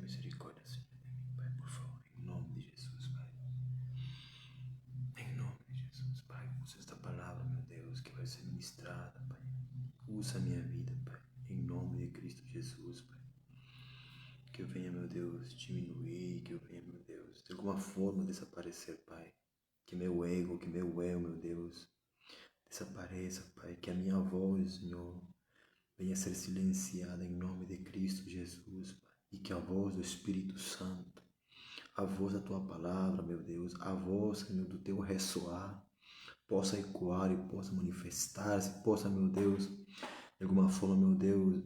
misericórdia, Senhor, de mim, Pai, por favor, em nome de Jesus, Pai. Em nome de Jesus, Pai, usa esta palavra, meu Deus, que vai ser ministrada, Pai. Usa a minha vida, Pai, em nome de Cristo Jesus, Pai. Que eu venha, meu Deus, diminuir, que eu venha, meu Deus, de alguma forma desaparecer, Pai. Que meu ego, que meu eu, meu Deus, desapareça, Pai. Que a minha voz, Senhor, venha a ser silenciada em nome de Cristo Jesus, Pai. E que a voz do Espírito Santo, a voz da Tua palavra, meu Deus, a voz, Senhor, do Teu ressoar, possa ecoar e possa manifestar-se, possa, meu Deus, de alguma forma, meu Deus,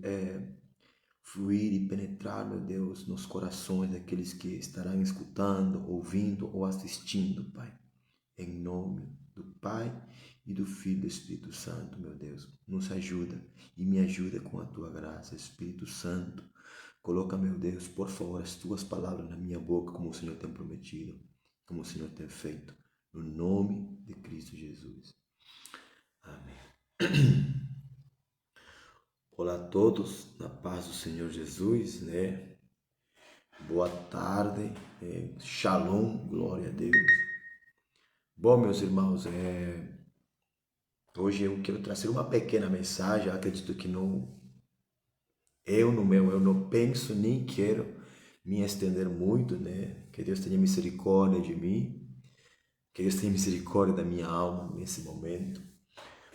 fluir e penetrar, meu Deus, nos corações daqueles que estarão escutando, ouvindo ou assistindo, Pai. Em nome do Pai e do Filho e do Espírito Santo, meu Deus, nos ajuda e me ajuda com a Tua graça, Espírito Santo. Coloca, meu Deus, por favor, as Tuas palavras na minha boca, como o Senhor tem prometido, como o Senhor tem feito, no nome de Cristo Jesus. Amém. Olá a todos, na paz do Senhor Jesus, né? Boa tarde, shalom, glória a Deus. Bom, meus irmãos, hoje eu quero trazer uma pequena mensagem. Acredito que eu não penso nem quero me estender muito, né? Que Deus tenha misericórdia de mim, que Deus tenha misericórdia da minha alma nesse momento.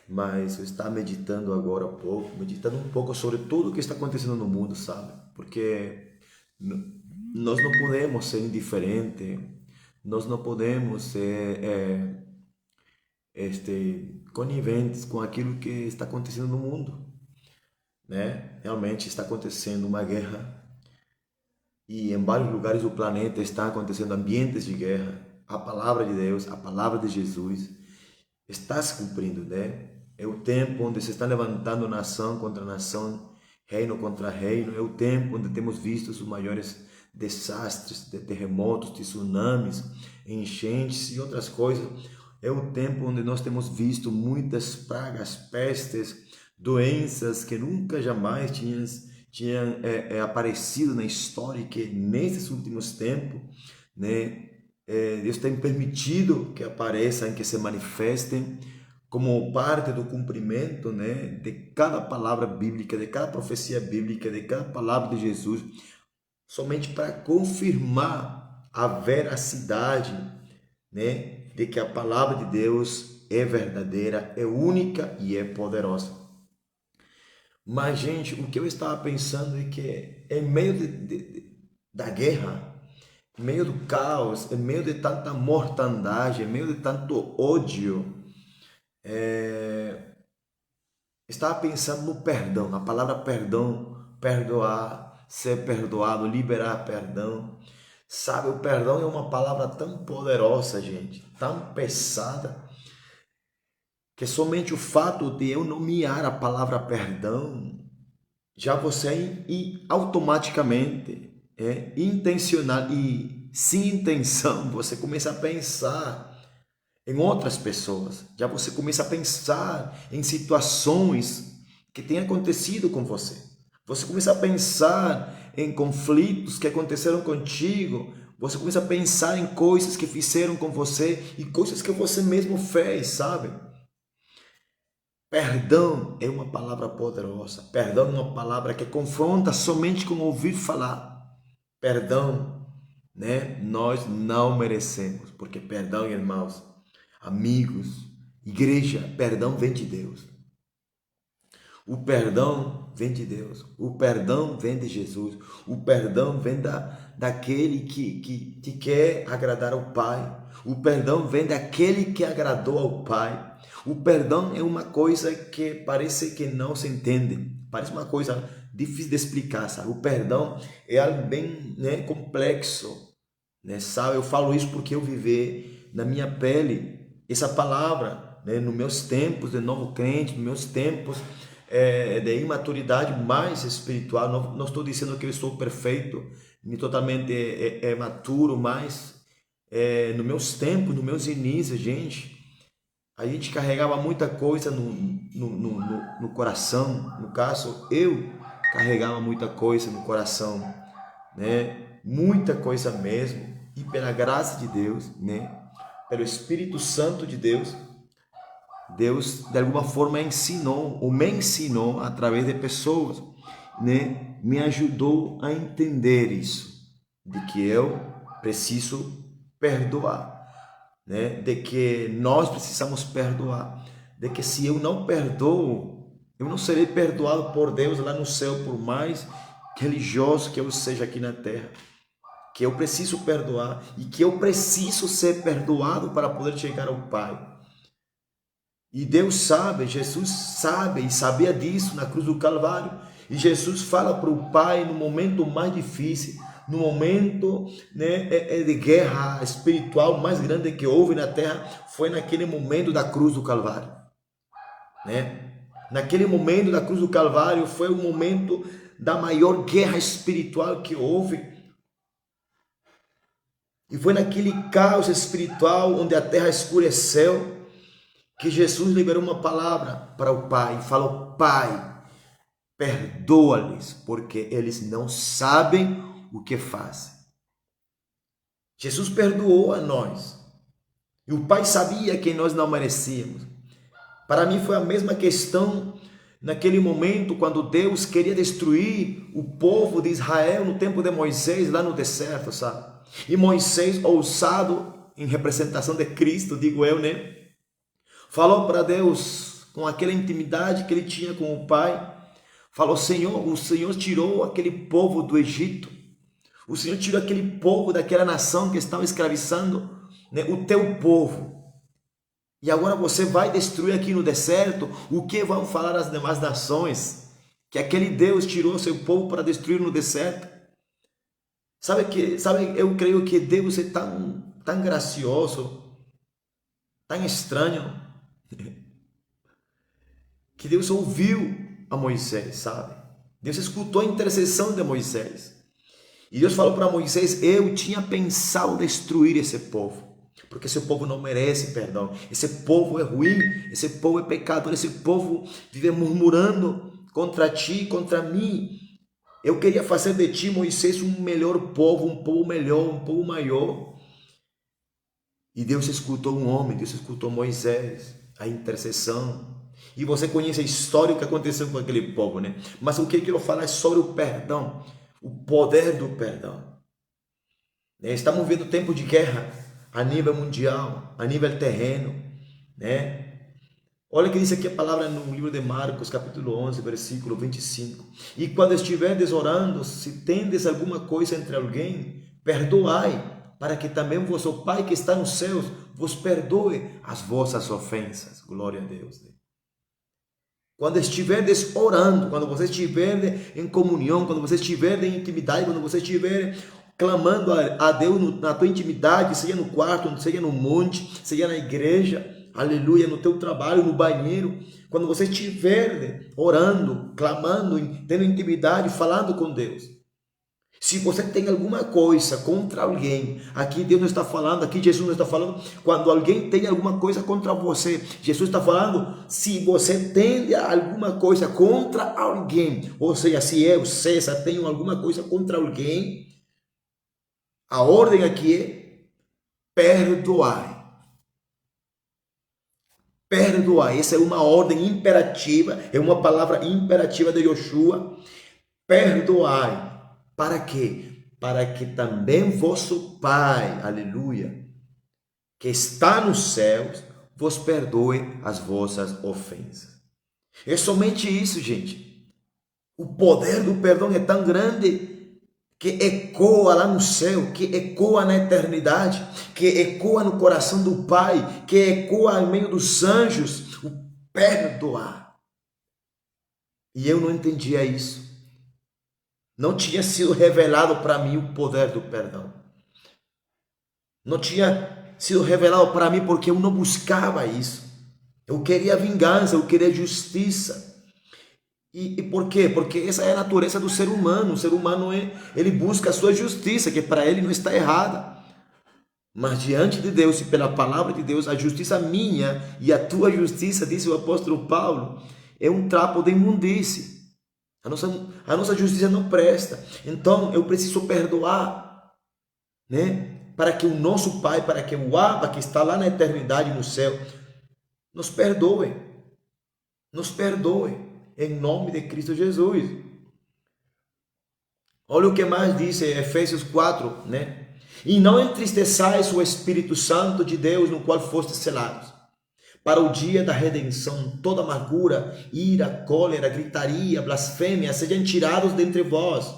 Mas eu estava meditando agora há pouco, meditando um pouco sobre tudo o que está acontecendo no mundo, sabe? Porque nós não podemos ser indiferentes, nós não podemos ser coniventes com aquilo que está acontecendo no mundo, né? Realmente está acontecendo uma guerra e em vários lugares do planeta está acontecendo ambientes de guerra. A palavra de Deus, a palavra de Jesus está se cumprindo, né? É o tempo onde se está levantando nação contra nação, reino contra reino. É o tempo onde temos visto os maiores desastres de terremotos, de tsunamis, enchentes e outras coisas. É o tempo onde nós temos visto muitas pragas, pestes, doenças que nunca jamais tinham aparecido na história e que nesses últimos tempos, né, Deus tem permitido que apareçam, que se manifestem como parte do cumprimento, né, de cada palavra bíblica, de cada profecia bíblica, de cada palavra de Jesus, somente para confirmar a veracidade, né, de que a palavra de Deus é verdadeira, é única e é poderosa. Mas, gente, o que eu estava pensando é que em meio da guerra, em meio do caos, em meio de tanta mortandade, em meio de tanto ódio, estava pensando no perdão, na palavra perdão, perdoar, ser perdoado, liberar perdão. Sabe, o perdão é uma palavra tão poderosa, gente, tão pesada, que somente o fato de eu nomear a palavra perdão, já você automaticamente, intencional e sem intenção, você começa a pensar em outras pessoas, já você começa a pensar em situações que têm acontecido com você. Você começa a pensar em conflitos que aconteceram contigo. Você começa a pensar em coisas que fizeram com você e coisas que você mesmo fez, sabe? Perdão é uma palavra poderosa. Perdão é uma palavra que confronta somente com ouvir falar. Perdão, né? Nós não merecemos, porque perdão, irmãos, amigos, igreja, perdão vem de Deus. O perdão vem de Deus. O perdão vem de Jesus. O perdão vem daquele que te quer agradar ao Pai. O perdão vem daquele que agradou ao Pai. O perdão é uma coisa que parece que não se entende. Parece uma coisa difícil de explicar, sabe? O perdão é algo bem, né, complexo, né? Sabe? Eu falo isso porque eu vivi na minha pele essa palavra, né? Nos meus tempos de novo crente, nos meus tempos de imaturidade mais espiritual. Não estou dizendo que eu estou perfeito, nem totalmente maturo, mas nos meus tempos, nos meus inícios, gente, a gente carregava muita coisa no coração. No caso, eu carregava muita coisa no coração, né? Muita coisa mesmo. E pela graça de Deus, né? Pelo Espírito Santo de Deus, Deus de alguma forma ensinou ou me ensinou através de pessoas, né? Me ajudou a entender isso, de que eu preciso perdoar, né? De que nós precisamos perdoar, de que se eu não perdoo, eu não serei perdoado por Deus lá no céu, por mais religioso que eu seja aqui na terra. Que eu preciso perdoar e que eu preciso ser perdoado para poder chegar ao Pai. E Deus sabe, Jesus sabe e sabia disso na cruz do Calvário. E Jesus fala para o Pai no momento mais difícil, no momento, né, de guerra espiritual mais grande que houve na terra, foi naquele momento da cruz do Calvário, né? Naquele momento da cruz do Calvário foi o momento da maior guerra espiritual que houve. E foi naquele caos espiritual onde a terra escureceu que Jesus liberou uma palavra para o Pai e falou: Pai, perdoa-lhes, porque eles não sabem o que fazem. Jesus perdoou a nós. E o Pai sabia que nós não merecíamos. Para mim foi a mesma questão naquele momento quando Deus queria destruir o povo de Israel no tempo de Moisés lá no deserto, sabe? E Moisés, ousado em representação de Cristo, digo eu, né? Falou para Deus com aquela intimidade que ele tinha com o Pai. Falou: Senhor, o Senhor tirou aquele povo do Egito. O Senhor tirou aquele povo daquela nação que estava escravizando, né, o teu povo. E agora você vai destruir aqui no deserto. O que vão falar as demais nações? Que aquele Deus tirou seu povo para destruir no deserto. Sabe, eu creio que Deus é tão gracioso, tão estranho, que Deus ouviu a Moisés, sabe? Deus escutou a intercessão de Moisés. E Deus falou para Moisés: eu tinha pensado destruir esse povo, porque esse povo não merece perdão. Esse povo é ruim, esse povo é pecador, esse povo vive murmurando contra ti, contra mim. Eu queria fazer de ti, Moisés, um melhor povo, um povo melhor, um povo maior. E Deus escutou um homem, Deus escutou Moisés, a intercessão. E você conhece a história que aconteceu com aquele povo, né? Mas o que eu quero falar é sobre o perdão, o poder do perdão. Estamos vivendo tempo de guerra a nível mundial, a nível terreno, né? Olha o que diz aqui a palavra no livro de Marcos, capítulo 11, versículo 25. E quando estiverdes orando, se tendes alguma coisa entre alguém, perdoai, para que também o vosso Pai que está nos céus vos perdoe as vossas ofensas. Glória a Deus. Quando estiverdes orando, quando você estiver em comunhão, quando você estiver em intimidade, quando você estiver clamando a Deus na tua intimidade, seja no quarto, seja no monte, seja na igreja, aleluia, no teu trabalho, no banheiro, quando você estiver orando, clamando, tendo intimidade, falando com Deus. Se você tem alguma coisa contra alguém, aqui Deus não está falando, aqui Jesus não está falando, quando alguém tem alguma coisa contra você, Jesus está falando, se você tem alguma coisa contra alguém, ou seja, se eu, César, tenho alguma coisa contra alguém, a ordem aqui é perdoai. Perdoai, essa é uma ordem imperativa, é uma palavra imperativa de Yoshua, perdoai. Para quê? Para que também vosso Pai, aleluia, que está nos céus, vos perdoe as vossas ofensas. É somente isso, gente. O poder do perdão é tão grande que ecoa lá no céu, que ecoa na eternidade, que ecoa no coração do Pai, que ecoa em meio dos anjos, o perdoar. E eu não entendia isso. Não tinha sido revelado para mim o poder do perdão. Não tinha sido revelado para mim porque eu não buscava isso. Eu queria vingança, eu queria justiça. E por quê? Porque essa é a natureza do ser humano. O ser humano ele busca a sua justiça, que para ele não está errada. Mas diante de Deus e pela palavra de Deus, a justiça minha e a tua justiça, disse o apóstolo Paulo, é um trapo de imundície. A nossa justiça não presta. Então eu preciso perdoar, né? Para que o nosso Pai, para que o Abba que está lá na eternidade no céu, nos perdoe. Nos perdoe. Em nome de Cristo Jesus. Olha o que mais diz em Efésios 4, né? E não entristeçais o Espírito Santo de Deus, no qual fostes selados, para o dia da redenção. Toda amargura, ira, cólera, gritaria, blasfêmia sejam tirados dentre vós,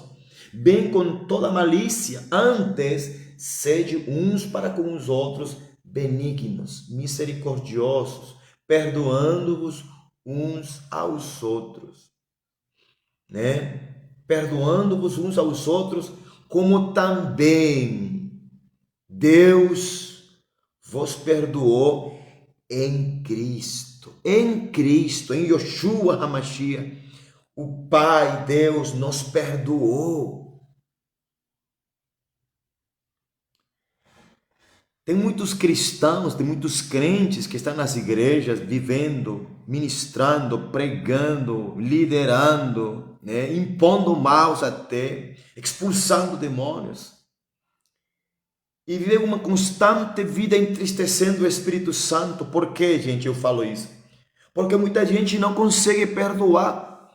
bem com toda malícia. Antes, sede uns para com os outros benignos, misericordiosos, perdoando-vos uns aos outros, né? Perdoando-vos uns aos outros, como também Deus vos perdoou em Cristo, em Yeshua HaMashiach. O Pai, Deus, nos perdoou. Tem muitos cristãos, tem muitos crentes que estão nas igrejas vivendo, ministrando, pregando, liderando, né? Impondo maus até, expulsando demônios. E vivem uma constante vida entristecendo o Espírito Santo. Por que, gente, eu falo isso? Porque muita gente não consegue perdoar.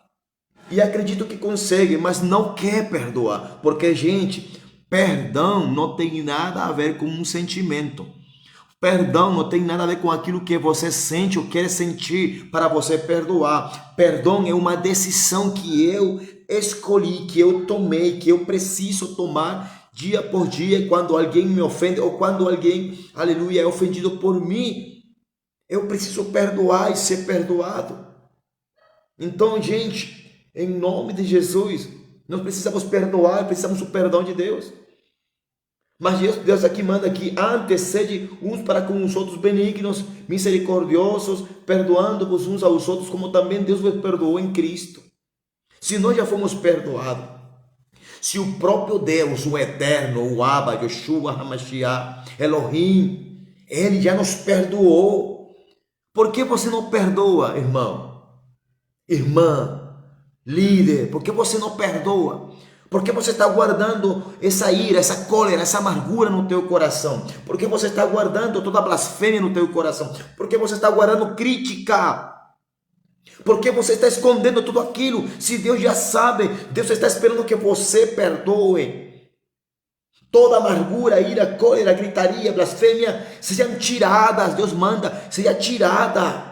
E acredito que consegue, mas não quer perdoar. Porque, gente, perdão não tem nada a ver com um sentimento. Perdão não tem nada a ver com aquilo que você sente ou quer sentir para você perdoar. Perdão é uma decisão que eu escolhi, que eu tomei, que eu preciso tomar dia por dia. Quando alguém me ofende ou quando alguém, aleluia, é ofendido por mim, eu preciso perdoar e ser perdoado. Então, gente, em nome de Jesus, nós precisamos perdoar, precisamos do perdão de Deus. Mas Deus aqui manda que antes sede uns para com os outros benignos, misericordiosos, perdoando-vos uns aos outros, como também Deus vos perdoou em Cristo. Se nós já fomos perdoados, se o próprio Deus, o Eterno, o Abba, Yeshua HaMashiach, Elohim, Ele já nos perdoou. Por que você não perdoa, irmão? Irmã, líder, por que você não perdoa? Por que você está guardando essa ira, essa cólera, essa amargura no teu coração? Por que você está guardando toda a blasfêmia no teu coração? Por que você está guardando crítica? Por que você está escondendo tudo aquilo? Se Deus já sabe, Deus está esperando que você perdoe. Toda amargura, ira, cólera, gritaria, blasfêmia sejam tiradas. Deus manda, seja tirada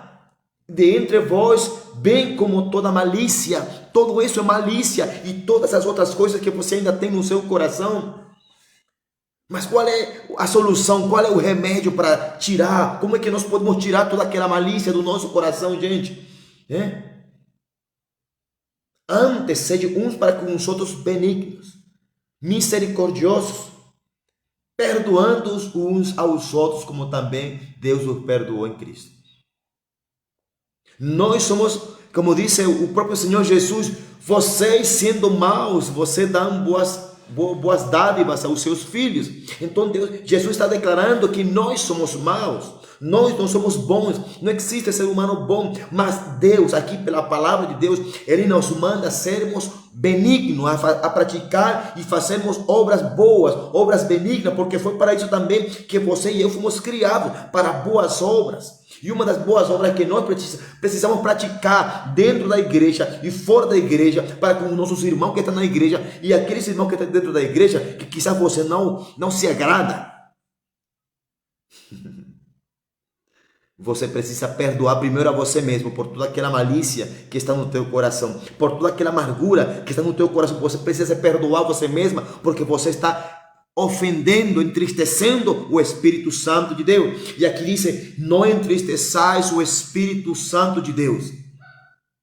de entre vós, bem como toda malícia. Tudo isso é malícia e todas as outras coisas que você ainda tem no seu coração. Mas qual é a solução? Qual é o remédio para tirar? Como é que nós podemos tirar toda aquela malícia do nosso coração, gente? Antes, sede uns para com os outros benignos, misericordiosos, perdoando-os uns aos outros, como também Deus os perdoou em Cristo. Nós somos, como disse o próprio Senhor Jesus, vocês sendo maus, vocês dão boas dádivas aos seus filhos. Então Jesus está declarando que nós somos maus, nós não somos bons, não existe ser humano bom, mas Deus, aqui pela palavra de Deus, Ele nos manda sermos benignos, a praticar e fazermos obras boas, obras benignas, porque foi para isso também que você e eu fomos criados, para boas obras. E uma das boas obras que nós precisamos praticar dentro da igreja e fora da igreja, para com os nossos irmãos que estão na igreja e aqueles irmãos que estão dentro da igreja, que quizás você não se agrada. Você precisa perdoar primeiro a você mesmo por toda aquela malícia que está no teu coração, por toda aquela amargura que está no teu coração. Você precisa perdoar você mesma, porque você está ofendendo, entristecendo o Espírito Santo de Deus. E aqui diz: não entristeçais o Espírito Santo de Deus.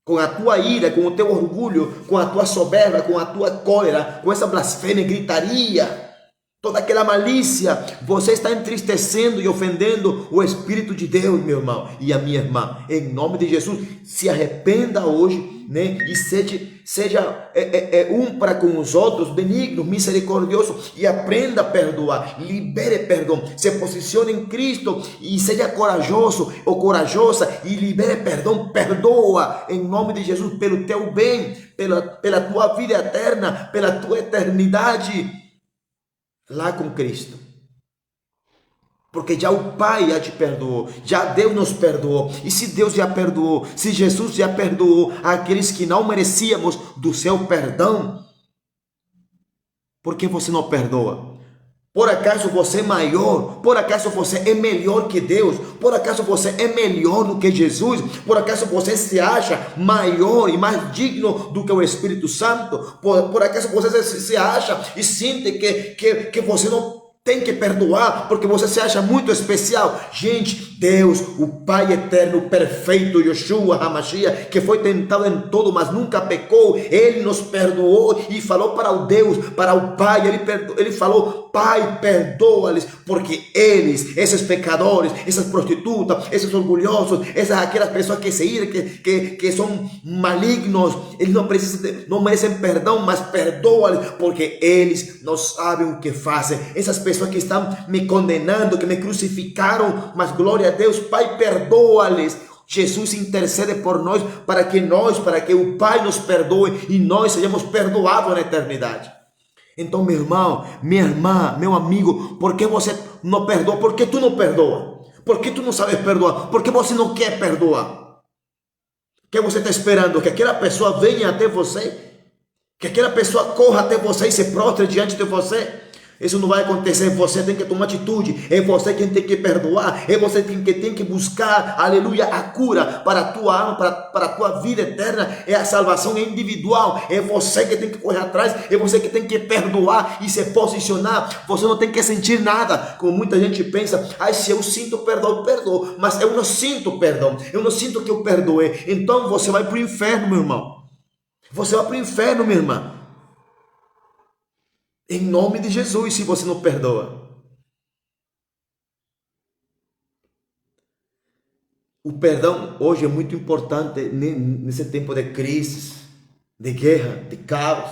Com a tua ira, com o teu orgulho, com a tua soberba, com a tua cólera, com essa blasfêmia, gritaria, toda aquela malícia, você está entristecendo e ofendendo o Espírito de Deus, meu irmão e a minha irmã. Em nome de Jesus, se arrependa hoje né? E seja um para com os outros, benigno, misericordioso, e aprenda a perdoar, libere perdão, se posicione em Cristo e seja corajoso ou corajosa e libere perdão, perdoa em nome de Jesus, pelo teu bem, pela tua vida eterna, pela tua eternidade lá com Cristo. Porque já o Pai já te perdoou, já Deus nos perdoou. E se Deus já perdoou, se Jesus já perdoou aqueles que não merecíamos do seu perdão, por que você não perdoa? Por acaso você é maior? Por acaso você é melhor que Deus? Por acaso você é melhor do que Jesus? Por acaso você se acha maior e mais digno do que o Espírito Santo? Por acaso você se acha e sente que você não tem que perdoar porque você se acha muito especial? Gente, Deus, o Pai eterno, perfeito, Yeshua HaMashiach, que foi tentado em todo, mas nunca pecou, Ele nos perdoou e falou para o Deus, para o Pai, Ele falou: Pai, perdoa-lhes, porque eles, esses pecadores, essas prostitutas, esses orgulhosos, aquelas pessoas que se iram, que são malignos, eles não merecem perdão, mas perdoa-lhes, porque eles não sabem o que fazem. Essas pessoas que estão me condenando, que me crucificaram, mas glória a Deus, Pai, perdoa-lhes. Jesus intercede por nós para que o Pai nos perdoe e nós sejamos perdoados na eternidade. Então, meu irmão, minha irmã, meu amigo, por que você não perdoa? Por que tu não perdoa? Por que tu não sabes perdoar? Por que você não quer perdoar? O que você está esperando? Que aquela pessoa venha até você? Que aquela pessoa corra até você e se prostre diante de você? Isso não vai acontecer. Você tem que tomar atitude, é você quem tem que perdoar, é você quem tem que buscar, aleluia, a cura para a tua alma, para a tua vida eterna. É a salvação individual, é você que tem que correr atrás, é você que tem que perdoar e se posicionar. Você não tem que sentir nada, como muita gente pensa: se eu sinto perdão, eu perdoo, mas eu não sinto perdão, eu não sinto que eu perdoei. Então você vai para o inferno, meu irmão, você vai para o inferno, minha irmã, em nome de Jesus, se você não perdoa. O perdão hoje é muito importante nesse tempo de crise, de guerra, de caos.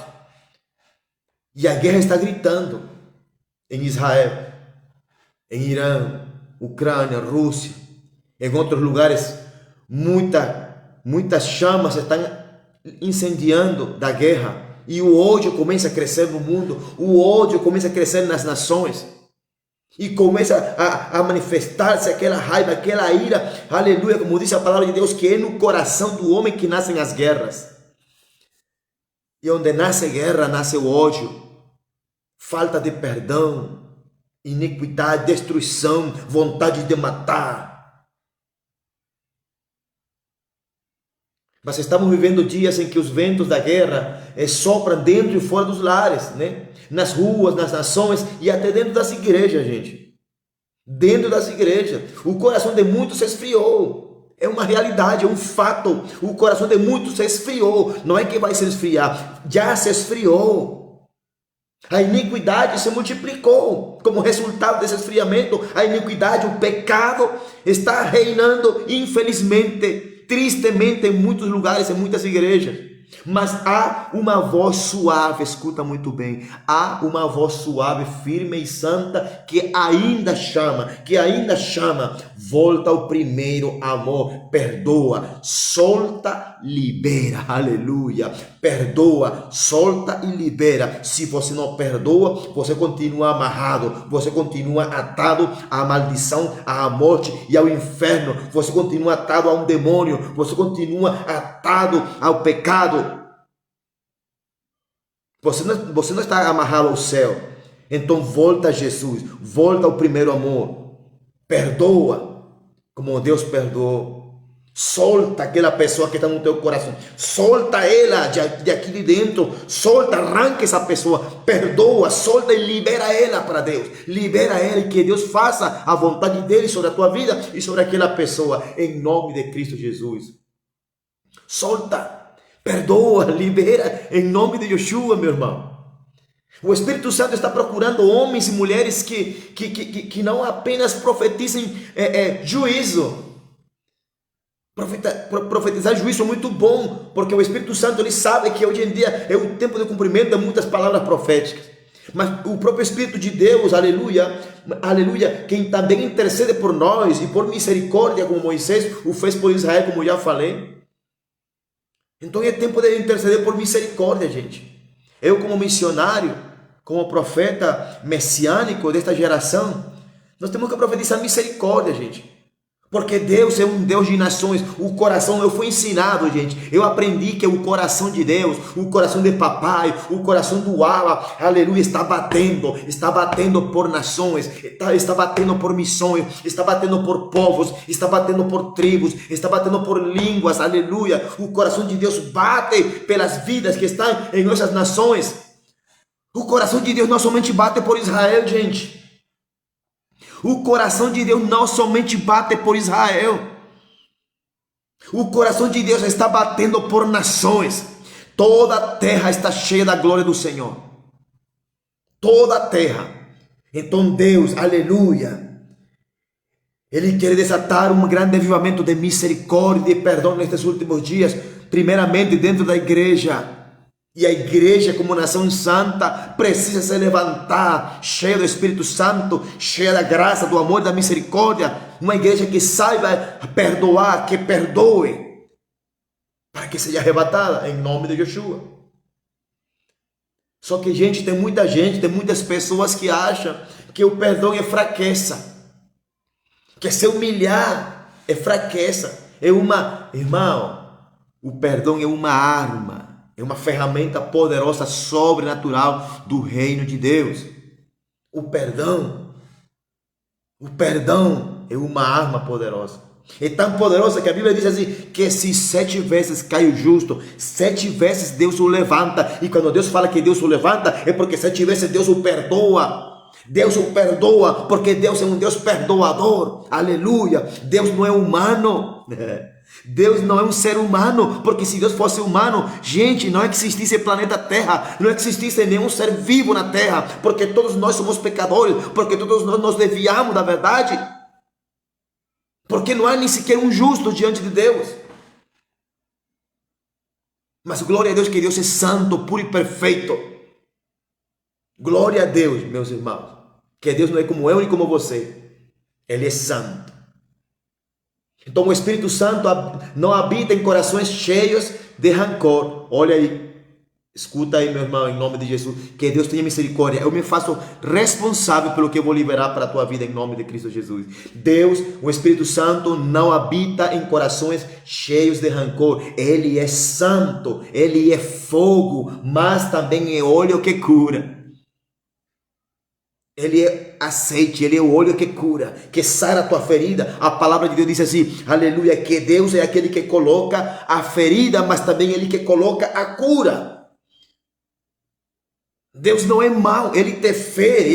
E a guerra está gritando em Israel, em Irã, Ucrânia, Rússia, em outros lugares. Muitas chamas estão incendiando da guerra. E o ódio começa a crescer no mundo, o ódio começa a crescer nas nações, e começa a manifestar-se aquela raiva, aquela ira, aleluia, como diz a palavra de Deus, que é no coração do homem que nascem as guerras. E onde nasce guerra, nasce o ódio, falta de perdão, iniquidade, destruição, vontade de matar. Mas estamos vivendo dias em que os ventos da guerra sopram dentro e fora dos lares, né? Nas ruas, nas nações e até dentro das igrejas, gente. Dentro das igrejas. O coração de muitos se esfriou. É uma realidade, é um fato. O coração de muitos se esfriou. Não é que vai se esfriar, já se esfriou. A iniquidade se multiplicou. Como resultado desse esfriamento, a iniquidade, o pecado está reinando, infelizmente, tristemente, em muitos lugares, em muitas igrejas. Mas há uma voz suave, escuta muito bem, há uma voz suave, firme e santa que ainda chama, volta ao primeiro amor, perdoa, solta, libera, aleluia, perdoa, solta e libera. Se você não perdoa, você continua amarrado, você continua atado à maldição, à morte e ao inferno, você continua atado a um demônio, você continua atado ao pecado. Você não está amarrado ao céu. Então volta a Jesus, volta ao primeiro amor, perdoa como Deus perdoou. Solta aquela pessoa que está no teu coração, solta ela de aqui de dentro, solta, arranca essa pessoa, perdoa, solta e libera ela para Deus, libera ela e que Deus faça a vontade dele sobre a tua vida e sobre aquela pessoa, em nome de Cristo Jesus. Solta, perdoa, libera, em nome de Yeshua, meu irmão. O Espírito Santo está procurando homens e mulheres que não apenas profetizem juízo, Profetizar juízo é muito bom, porque o Espírito Santo ele sabe que hoje em dia é o tempo de cumprimento de muitas palavras proféticas. Mas o próprio Espírito de Deus, aleluia, aleluia, quem também intercede por nós e por misericórdia, como Moisés o fez por Israel, como já falei. Então é tempo de interceder por misericórdia, gente. Eu, como missionário, como profeta messiânico desta geração, nós temos que profetizar misericórdia, gente. Porque Deus é um Deus de nações. O coração, eu fui ensinado, gente. Eu aprendi que o coração de Deus, o coração de papai, o coração do Abba, aleluia, está batendo por nações, está batendo por missões, está batendo por povos, está batendo por tribos, está batendo por línguas, aleluia. O coração de Deus bate pelas vidas que estão em nossas nações. O coração de Deus não somente bate por Israel, gente. O coração de Deus não somente bate por Israel. O coração de Deus está batendo por nações. Toda a terra está cheia da glória do Senhor. Toda a terra. Então Deus, aleluia, Ele quer desatar um grande avivamento de misericórdia e perdão nestes últimos dias. Primeiramente dentro da igreja. E a igreja, como nação santa, precisa se levantar, cheia do Espírito Santo, cheia da graça, do amor e da misericórdia. Uma igreja que saiba perdoar, que perdoe, para que seja arrebatada, em nome de Yeshua. Só que, gente, tem muitas pessoas que acham que o perdão é fraqueza, que se humilhar é fraqueza. Irmão, o perdão é uma arma. É uma ferramenta poderosa, sobrenatural do reino de Deus. O perdão é uma arma poderosa. É tão poderosa que a Bíblia diz assim, que se 7 vezes cai o justo, 7 vezes Deus o levanta. E quando Deus fala que Deus o levanta, é porque 7 vezes Deus o perdoa. Deus o perdoa, porque Deus é um Deus perdoador. Aleluia. Deus não é humano. Deus não é um ser humano, porque se Deus fosse humano, gente, não existisse planeta Terra, não existisse nenhum ser vivo na Terra, porque todos nós somos pecadores, porque todos nós nos desviamos da verdade, porque não há nem sequer um justo diante de Deus. Mas glória a Deus que Deus é santo, puro e perfeito. Glória a Deus, meus irmãos, que Deus não é como eu nem como você, Ele é santo. Então o Espírito Santo não habita em corações cheios de rancor. Olha aí, escuta aí, meu irmão, em nome de Jesus, que Deus tenha misericórdia. Eu me faço responsável pelo que eu vou liberar para a tua vida em nome de Cristo Jesus. Deus, o Espírito Santo, não habita em corações cheios de rancor. Ele é santo, Ele é fogo, mas também é óleo que cura. Ele é azeite, Ele é o óleo que cura, que sara a tua ferida. A palavra de Deus diz assim, aleluia, que Deus é aquele que coloca a ferida, mas também Ele que coloca a cura. Deus não é mau, Ele te fere,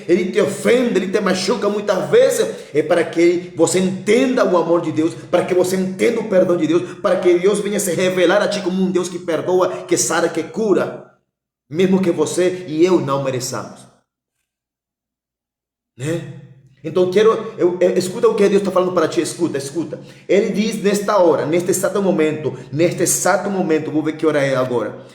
Ele te ofende, Ele te machuca muitas vezes. É para que você entenda o amor de Deus, para que você entenda o perdão de Deus, para que Deus venha se revelar a ti como um Deus que perdoa, que sara, que cura, mesmo que você e eu não mereçamos. Né? Então escuta o que Deus está falando para ti, escuta. Ele diz nesta hora, neste exato momento, vou ver que hora é agora.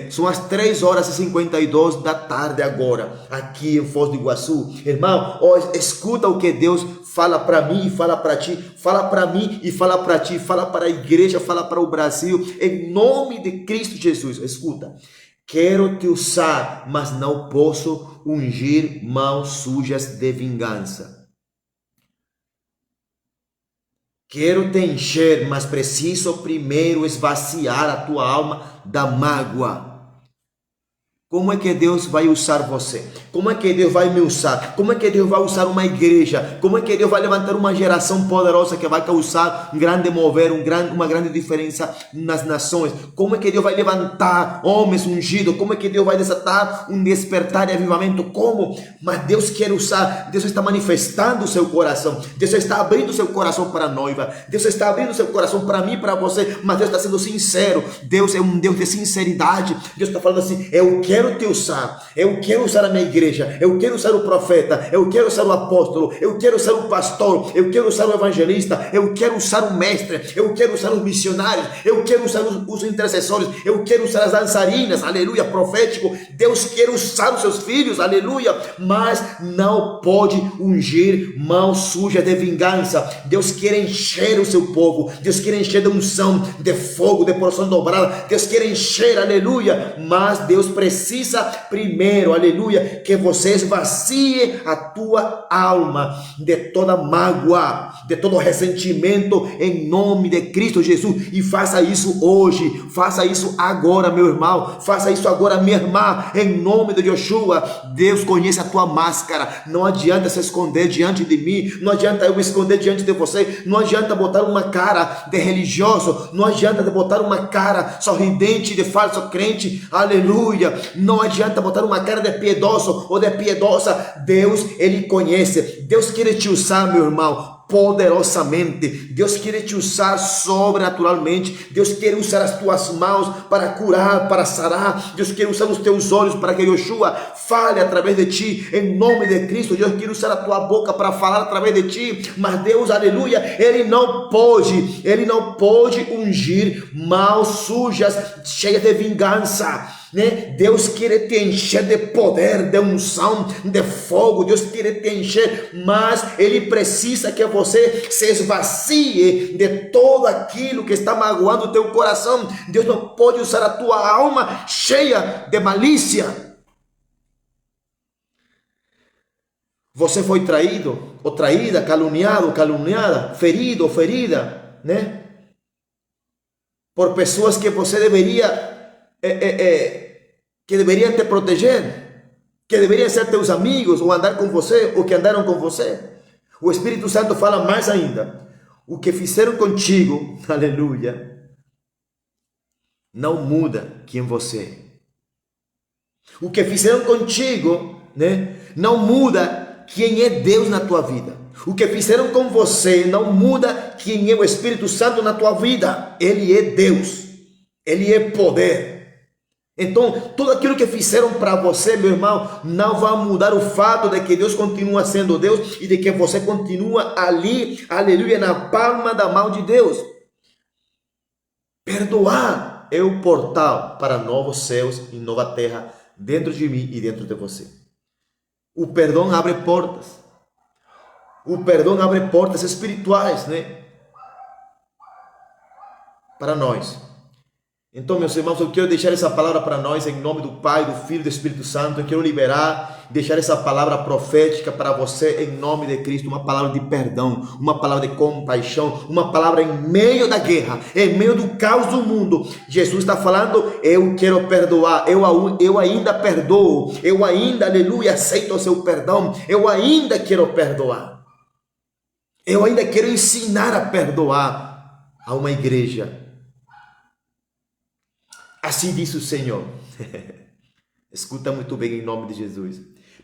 São as 3h52 da tarde agora, aqui em Foz do Iguaçu. Irmão, escuta o que Deus fala para mim e fala para ti, fala para mim e fala para ti, fala para a igreja, fala para o Brasil, em nome de Cristo Jesus. Escuta. Quero te usar, mas não posso ungir mãos sujas de vingança. Quero te encher, mas preciso primeiro esvaziar a tua alma da mágoa. Como é que Deus vai usar você? Como é que Deus vai me usar? Como é que Deus vai usar uma igreja? Como é que Deus vai levantar uma geração poderosa que vai causar um grande mover, uma grande diferença nas nações? Como é que Deus vai levantar homens ungidos? Como é que Deus vai desatar um despertar e avivamento? Como? Mas Deus quer usar, Deus está manifestando o seu coração, Deus está abrindo o seu coração para a noiva, Deus está abrindo o seu coração para mim e para você, mas Deus está sendo sincero, Deus é um Deus de sinceridade. Deus está falando assim, eu quero quero te usar, eu quero usar a minha igreja, eu quero usar o profeta, eu quero usar o apóstolo, eu quero usar o pastor, eu quero usar o evangelista, eu quero usar o mestre, eu quero usar os missionários, eu quero usar os intercessores, eu quero usar as dançarinas, aleluia, profético. Deus quer usar os seus filhos, aleluia, mas não pode ungir mãos sujas de vingança. Deus quer encher o seu povo, Deus quer encher de unção, de fogo, de porção dobrada, Deus quer encher, aleluia, mas Deus precisa primeiro, aleluia, que você esvazie a tua alma de toda mágoa, de todo ressentimento, em nome de Cristo Jesus, e faça isso hoje, faça isso agora, meu irmão, faça isso agora, minha irmã, em nome de Yeshua. Deus conhece a tua máscara, não adianta se esconder diante de mim, não adianta eu me esconder diante de você, não adianta botar uma cara de religioso, não adianta botar uma cara sorridente de falso crente, aleluia, não adianta botar uma cara de piedoso ou de piedosa. Deus, Ele conhece, Deus quer te usar, meu irmão, poderosamente. Deus quer te usar sobrenaturalmente. Deus quer usar as tuas mãos para curar, para sarar. Deus quer usar os teus olhos para que Yeshua fale através de ti, em nome de Cristo. Deus quer usar a tua boca para falar através de ti, mas Deus, aleluia, Ele não pode ungir mãos sujas, cheias de vingança, né? Deus quer te encher de poder, de unção, de fogo. Deus quer te encher, mas Ele precisa que você se esvazie de todo aquilo que está magoando o teu coração. Deus não pode usar a tua alma cheia de malícia. Você foi traído, ou traída, caluniado, caluniada, ferido ou ferida, né? Por pessoas que você deveria que deveriam te proteger, que deveriam ser teus amigos, ou andar com você, ou que andaram com você. O Espírito Santo fala mais ainda: o que fizeram contigo, aleluia, não muda quem você é. O que fizeram contigo, né, não muda quem é Deus na tua vida. O que fizeram com você não muda quem é o Espírito Santo na tua vida. Ele é Deus, Ele é poder. Então, tudo aquilo que fizeram para você, meu irmão, não vai mudar o fato de que Deus continua sendo Deus e de que você continua ali, aleluia, na palma da mão de Deus. Perdoar é o portal para novos céus e nova terra dentro de mim e dentro de você. O perdão abre portas. O perdão abre portas espirituais, né? Para nós. Então, meus irmãos, eu quero deixar essa palavra para nós, em nome do Pai, do Filho e do Espírito Santo. Eu quero liberar, deixar essa palavra profética para você, em nome de Cristo. Uma palavra de perdão, uma palavra de compaixão, uma palavra em meio da guerra, em meio do caos do mundo. Jesus está falando: eu quero perdoar, eu ainda perdoo, eu ainda, aleluia, aceito o seu perdão, eu ainda quero perdoar. Eu ainda quero ensinar a perdoar a uma igreja. Assim diz o Senhor. Escuta muito bem, em nome de Jesus.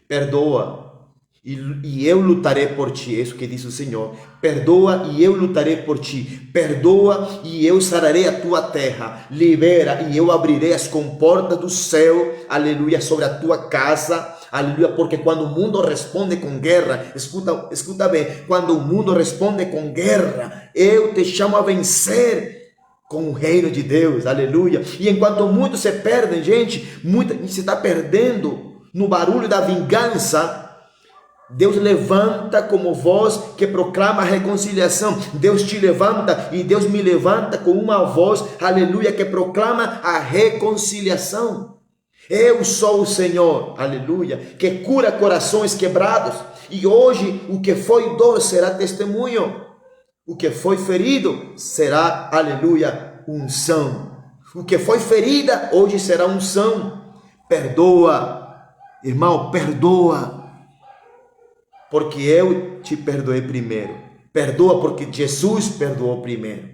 Perdoa e eu lutarei por ti. É isso que diz o Senhor. Perdoa e eu lutarei por ti. Perdoa e eu sararei a tua terra. Libera e eu abrirei as comportas do céu, aleluia, sobre a tua casa. Aleluia, porque quando o mundo responde com guerra, escuta bem, quando o mundo responde com guerra, eu te chamo a vencer com o reino de Deus, aleluia. E enquanto muitos se perdem, gente, se está perdendo no barulho da vingança, Deus levanta como voz que proclama a reconciliação. Deus te levanta e Deus me levanta com uma voz, aleluia, que proclama a reconciliação. Eu sou o Senhor, aleluia, que cura corações quebrados. E hoje o que foi dor será testemunho. O que foi ferido será, aleluia, unção. O que foi ferida hoje será unção. Perdoa, irmão, perdoa, porque eu te perdoei primeiro. Perdoa porque Jesus perdoou primeiro.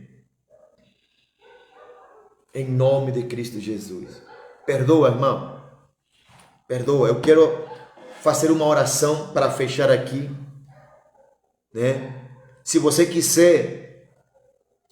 Em nome de Cristo Jesus. Perdoa, irmão. Perdoa. Eu quero fazer uma oração para fechar aqui, né? Se você quiser,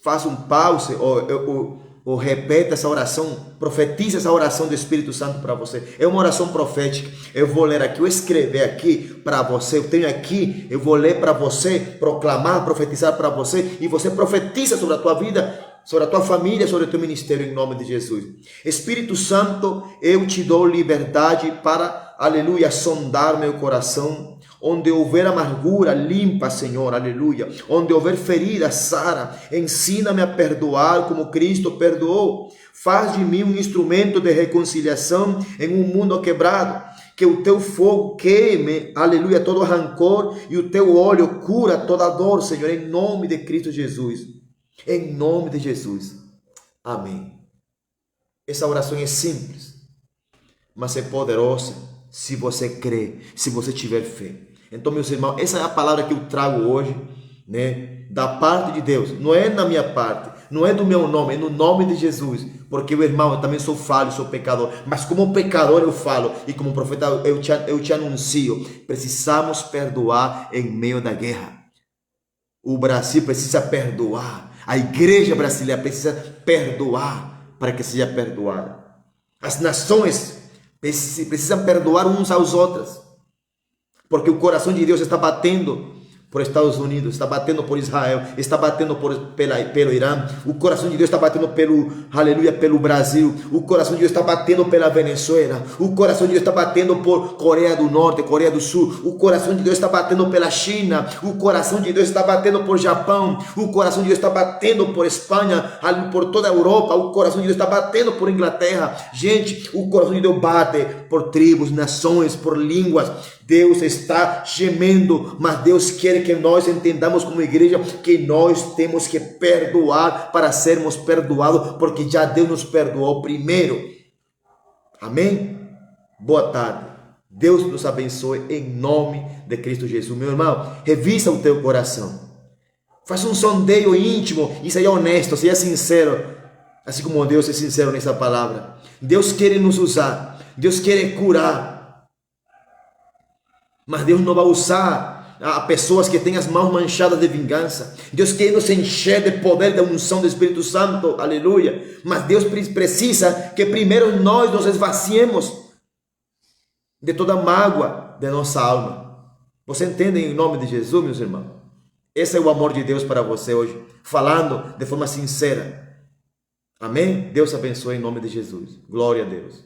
faça um pause, ou ou repete essa oração, profetiza essa oração do Espírito Santo para você. É uma oração profética. Eu vou ler aqui, eu escrever aqui para você. Eu tenho aqui, eu vou ler para você, proclamar, profetizar para você, e você profetiza sobre a tua vida, sobre a tua família, sobre o teu ministério, em nome de Jesus. Espírito Santo, eu te dou liberdade para, aleluia, sondar meu coração. Onde houver amargura, limpa, Senhor, aleluia. Onde houver ferida, sara. Ensina-me a perdoar como Cristo perdoou. Faz de mim um instrumento de reconciliação em um mundo quebrado. Que o teu fogo queime, aleluia, todo rancor, e o teu óleo cura toda dor, Senhor, em nome de Cristo Jesus. Em nome de Jesus. Amém. Essa oração é simples, mas é poderosa se você crê, se você tiver fé. Então, meus irmãos, essa é a palavra que eu trago hoje, né? Da parte de Deus. Não é na minha parte, não é do meu nome, é no nome de Jesus. Porque, meu irmão, eu também sou falho, sou pecador. Mas como pecador eu falo, e como profeta eu te anuncio, precisamos perdoar em meio da guerra. O Brasil precisa perdoar. A igreja brasileira precisa perdoar para que seja perdoada. As nações precisam perdoar uns aos outros. Porque o coração de Deus está batendo por Estados Unidos, está batendo por Israel, está batendo pelo Irã. O coração de Deus está batendo pelo Brasil. O coração de Deus está batendo pela Venezuela. O coração de Deus está batendo por Coreia do Norte, Coreia do Sul. O coração de Deus está batendo pela China. O coração de Deus está batendo por Japão. O coração de Deus está batendo por Espanha, por toda a Europa. O coração de Deus está batendo por Inglaterra. Gente, o coração de Deus bate por tribos, nações, por línguas. Deus está gemendo, mas Deus quer que nós entendamos como igreja que nós temos que perdoar para sermos perdoados, porque já Deus nos perdoou primeiro. Amém? Boa tarde. Deus nos abençoe em nome de Cristo Jesus. Meu irmão, revisa o teu coração. Faça um sondeio íntimo e seja honesto, seja sincero, assim como Deus é sincero nessa palavra. Deus quer nos usar, Deus quer curar. Mas Deus não vai usar a pessoas que têm as mãos manchadas de vingança. Deus quer nos encher de poder, da unção do Espírito Santo, aleluia. Mas Deus precisa que primeiro nós nos esvaziemos de toda mágoa de nossa alma. Você entende em nome de Jesus, meus irmãos? Esse é o amor de Deus para você hoje, falando de forma sincera. Amém? Deus abençoe em nome de Jesus. Glória a Deus.